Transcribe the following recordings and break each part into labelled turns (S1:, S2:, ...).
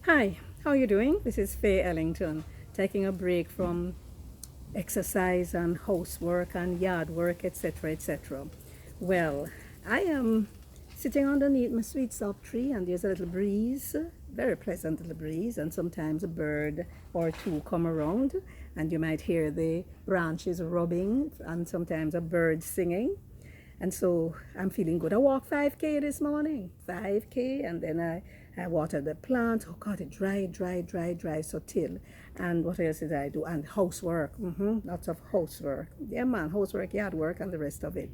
S1: Hi, how are you doing? This is Faye Ellington, taking a break from exercise and housework and yard work, etc., etc. Well, I am sitting underneath my sweet sop tree, and there's a little breeze, very pleasant little breeze, and sometimes a bird or two come around, and you might hear the branches rubbing, and sometimes a bird singing. And so I'm feeling good. I walked 5K this morning, 5K, and then I watered the plants. Oh God, it dry, so till. And what else did I do? And housework, lots of housework. Yeah, man, housework, yard work, and the rest of it.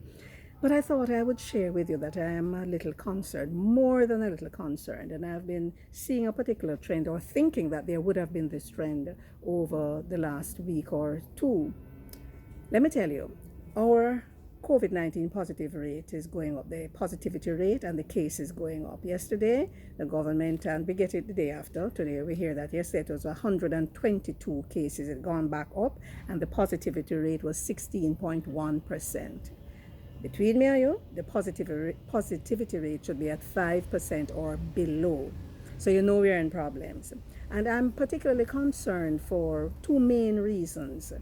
S1: But I thought I would share with you that I am a little concerned, more than a little concerned. And I've been seeing a particular trend, or thinking that there would have been this trend over the last week or two. Let me tell you, our COVID-19 positive rate is going up, the positivity rate and the cases going up. Yesterday, the government, and we get it the day after, today we hear that yesterday it was 122 cases, it gone back up, and the positivity rate was 16.1%. Between me and you, the positivity rate should be at 5% or below. So you know we're in problems. And I'm particularly concerned for two main reasons.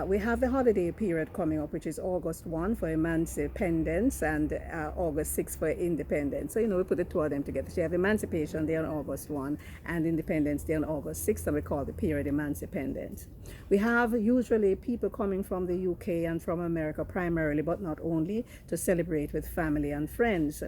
S1: We have the holiday period coming up, which is August 1 for emancipation and August 6 for independence. So, we put the two of them together. So you have Emancipation Day on August 1 and Independence Day on August 6, and we call the period Emancipendence. We have usually people coming from the UK and from America primarily, but not only, to celebrate with family and friends.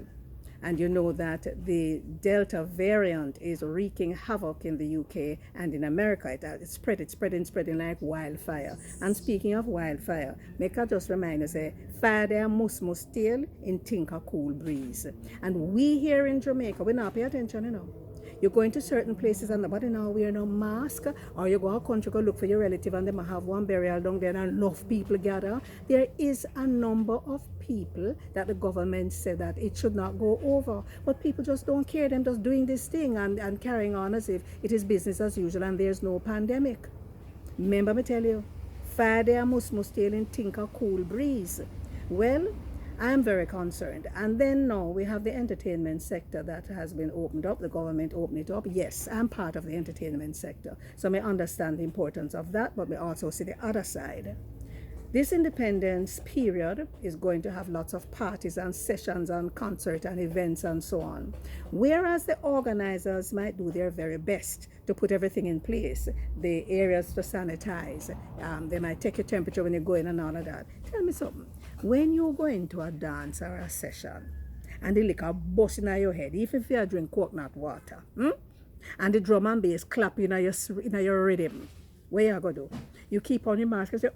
S1: And you know that the Delta variant is wreaking havoc in the UK and in America. It's spreading like wildfire. And speaking of wildfire, make I just remind us, fire there muss-muss still in tink a cool breeze. And we here in Jamaica, we not pay attention. You go into certain places and nobody now wear no mask, or you go a country, go look for your relative and they might have one burial down there and enough people gather. There is a number of people that the government said that it should not go over, but people just don't care. Them just doing this thing and carrying on as if it is business as usual and there's no pandemic. Remember me tell you, fire there muss tail in think a cool breeze. Well, I am very concerned. And then now we have the entertainment sector that has been opened up. The government opened it up. Yes, I'm part of the entertainment sector. So I understand the importance of that, but we also see the other side. This independence period is going to have lots of parties and sessions and concerts and events and so on. Whereas the organizers might do their very best to put everything in place, the areas to sanitize, they might take your temperature when you go in and all of that. Tell me something. When you go into a dance or a session and the liquor bust in your head, even if you drink coconut water, and the drum and bass clap in your rhythm, what you going to do? You keep on your mask and say,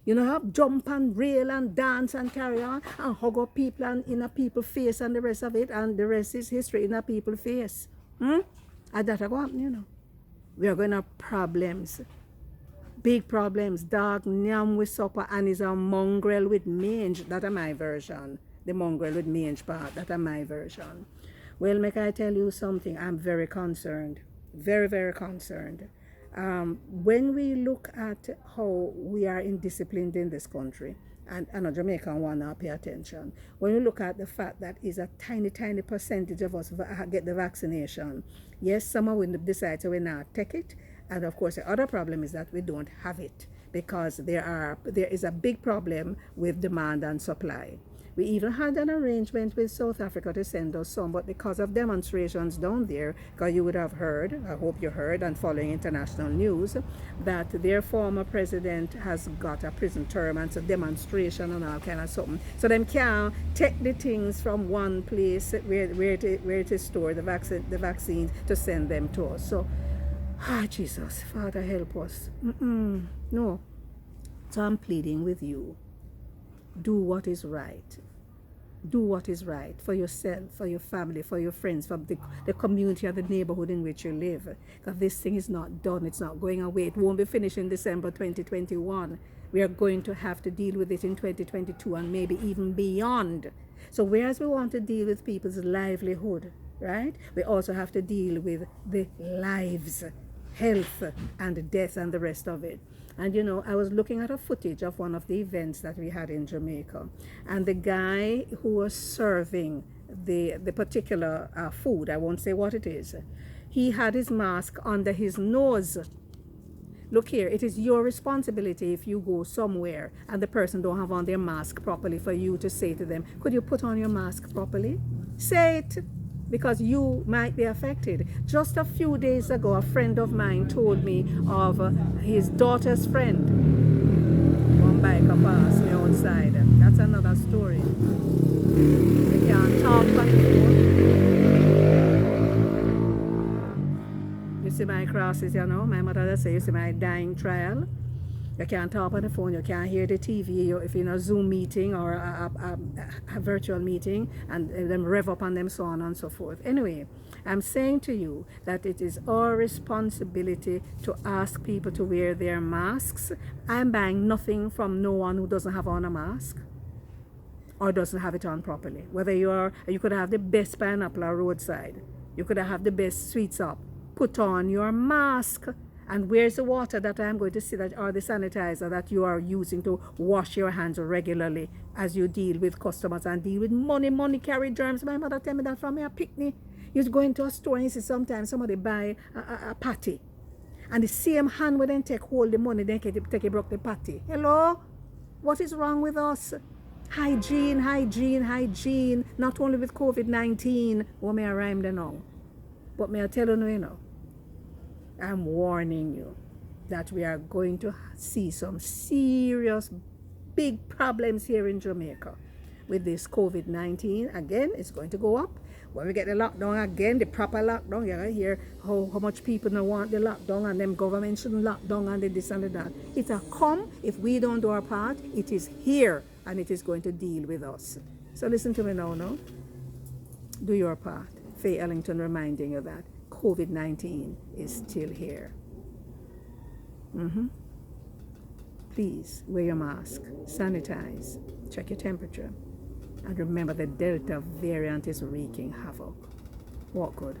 S1: have jump and rail and dance and carry on and hug up people and in a people's face and the rest of it, and the rest is history in a people's face. And that will happen, We are going to have problems. Big problems. Dog nyam with supper and is a mongrel with mange. That is my version. The mongrel with mange part. That is my version. Well, make I tell you something. I'm very concerned. Very, very concerned. When we look at how we are indisciplined in this country, and a Jamaican want to pay attention. When you look at the fact that is a tiny percentage of us get the vaccination, yes, some will decide to not take it. And of course, the other problem is that we don't have it because there is a big problem with demand and supply. We even had an arrangement with South Africa to send us some, but because of demonstrations down there, because you would have heard, I hope you heard, and following international news, that their former president has got a prison term and it's a demonstration and all kind of something. So them can't take the things from one place where it is stored, the vaccine, to send them to us. So, Jesus, Father, help us. No. So I'm pleading with you. Do what is right. Do what is right for yourself, for your family, for your friends, for the community or the neighborhood in which you live. Because this thing is not done. It's not going away. It won't be finished in December 2021. We are going to have to deal with it in 2022 and maybe even beyond. So whereas we want to deal with people's livelihood, right, we also have to deal with the lives, health and death and the rest of it. And I was looking at a footage of one of the events that we had in Jamaica, and the guy who was serving the particular food. I won't say what it is. He had his mask under his nose. Look here, it is your responsibility if you go somewhere and the person don't have on their mask properly for you to say to them, could you put on your mask properly? Say it, because you might be affected. Just a few days ago, a friend of mine told me of his daughter's friend. One bike passed me outside. That's another story. They can't talk on the phone. You see my crosses, you know. My mother does say, you see my dying trial. You can't talk on the phone, you can't hear the TV if you're in a Zoom meeting or a virtual meeting, and them rev up on them, so on and so forth. Anyway, I'm saying to you that it is our responsibility to ask people to wear their masks. I'm buying nothing from no one who doesn't have on a mask or doesn't have it on properly. Whether you could have the best pineapple or roadside, you could have the best sweets up. Put on your mask. And where's the water that I'm going to see, that, or the sanitizer that you are using to wash your hands regularly as you deal with customers and deal with money? Money carry germs. My mother tell me that from a picnic. You go into a store and you see sometimes somebody buy a patty, and the same hand when they take hold the money, then take a broke the patty. Hello? What is wrong with us? Hygiene, hygiene, hygiene. Not only with COVID-19. What may I rhyme there now? But may I tell you now, I'm warning you that we are going to see some serious big problems here in Jamaica with this COVID-19. Again, it's going to go up. When we get the lockdown again, the proper lockdown, you're going to hear how much people don't want the lockdown, and them government shouldn't lock down and this and that. It'll come. If we don't do our part, it is here and it is going to deal with us. So listen to me now. Do your part. Faye Ellington reminding you that COVID-19 is still here. Please wear your mask, sanitize, check your temperature, and remember the Delta variant is wreaking havoc. Walk good.